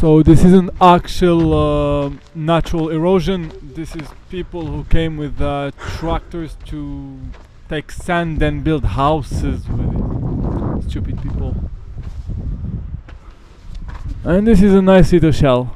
So this isn't actual natural erosion. This is people who came with tractors to take sand and build houses with it. Stupid people. And this is a nice little shell.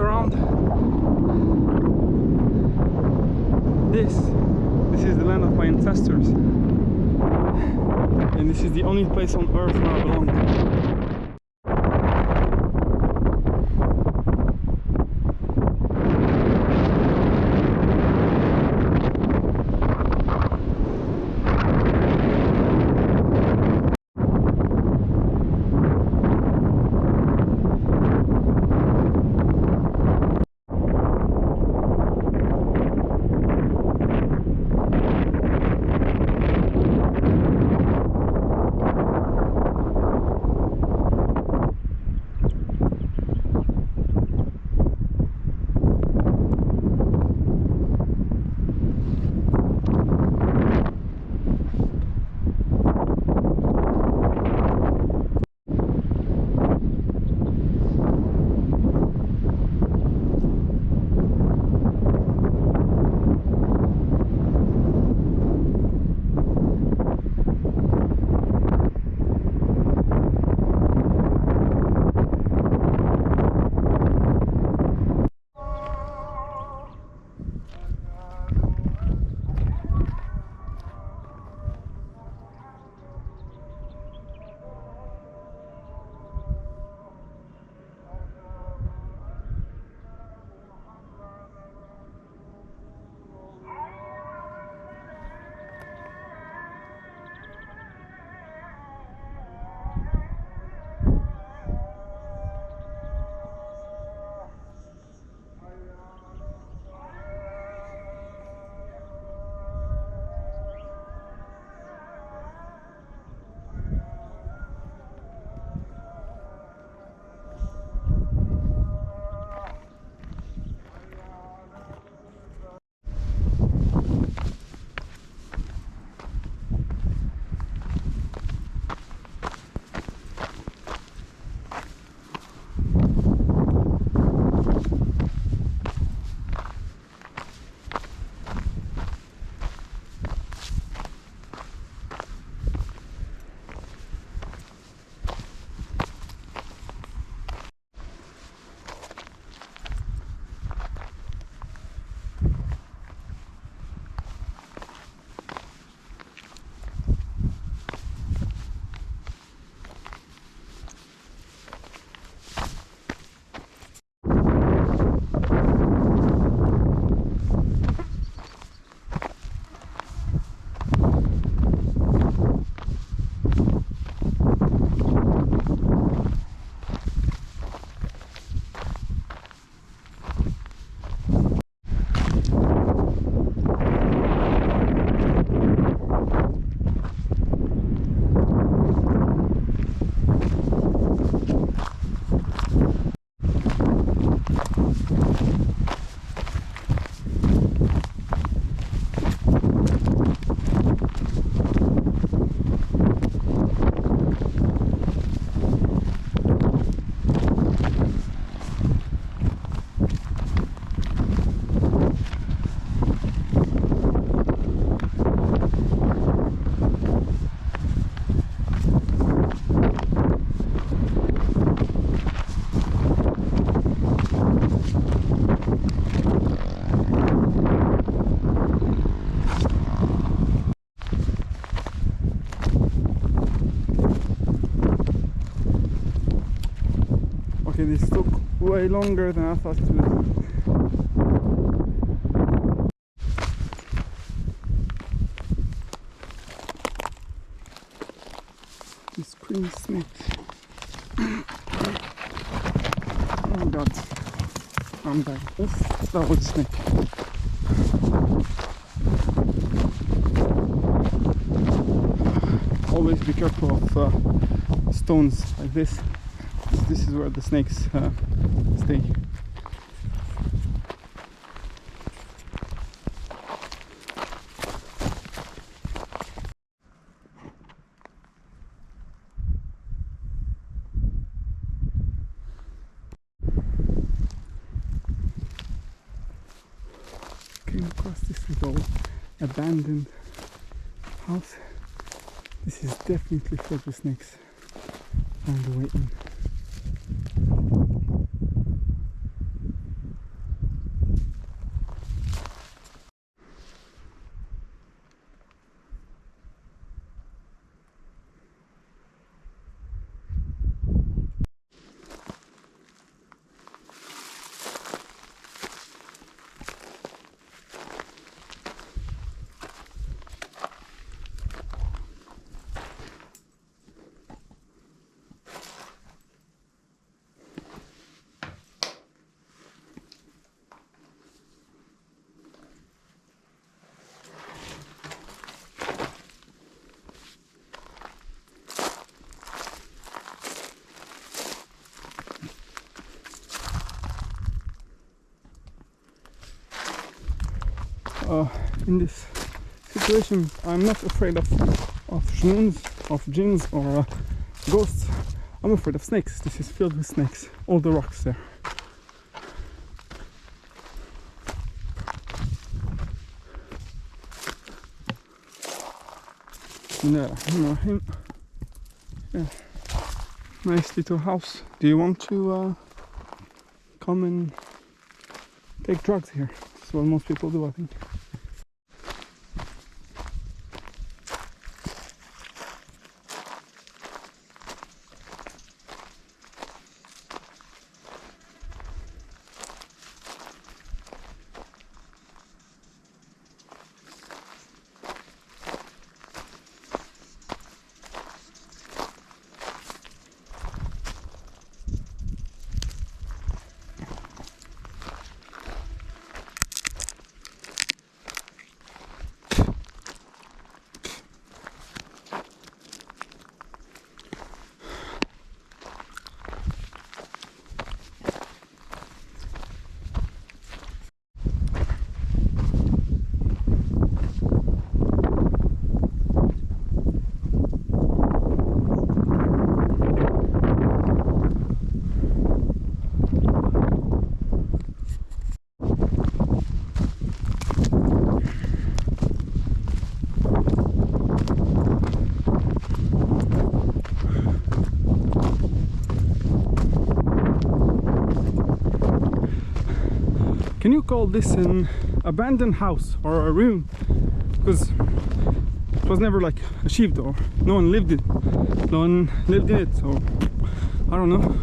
around. This is the land of my ancestors, and this is the only place on earth where I belong. Okay, this took way longer than I thought it would. This green snake. Oh god. I'm back. Oof, that was a snake. Always be careful of stones like this. This is where the snakes stay. Came across this little abandoned house. This is definitely filled with snakes on the way in. In this situation, I'm not afraid of jinns or ghosts. I'm afraid of snakes. This is filled with snakes. All the rocks there. Yeah. Nice little house. Do you want to come and take drugs here? That's what most people do, I think. Can you call this an abandoned house or a ruin? Because it was never like achieved, or no one lived in it, so I don't know.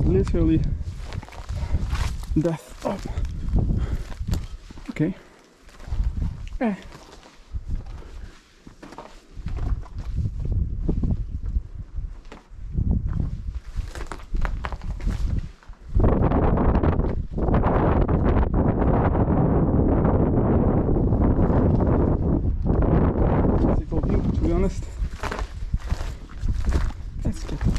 Literally death. Oh. Okay. Physical view, to be honest. Let's get out.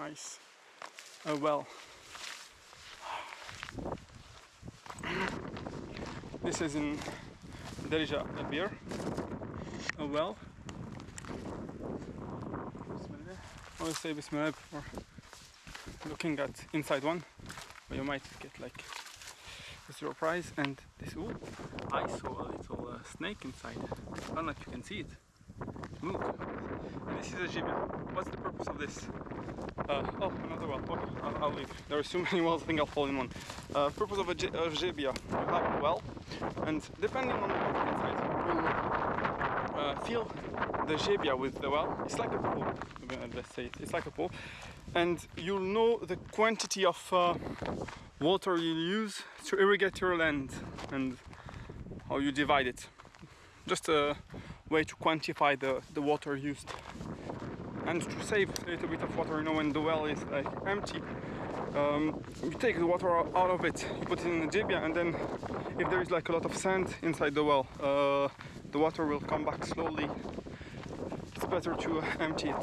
Nice. A well. This is in Derija beer. A well. Bismillah. I always say Bismillah before looking at inside one, but you might get like a surprise. And this, ooh, I saw a little snake inside. I don't know if you can see it. It moved. And this is a jibia. What's the purpose of this? Oh, another well. Okay, I'll leave. There are so many wells, I think I'll fall in one. Purpose of jibia. You have a well, and depending on the water inside, you'll fill the jibia with the well. It's like a pool. Let's say it's like a pool, and you'll know the quantity of water you use to irrigate your land and how you divide it. Just a way to quantify the water used. And to save a little bit of water, you know, when the well is like empty, you take the water out of it, you put it in the jibia, and then if there is like a lot of sand inside the well, the water will come back slowly. It's better to empty it.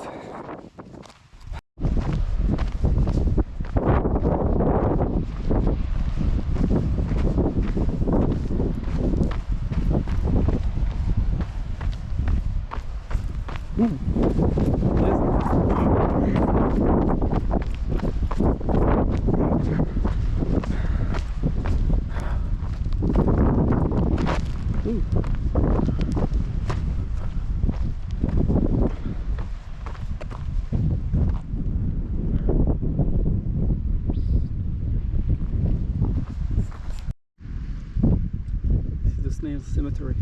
Snail cemetery.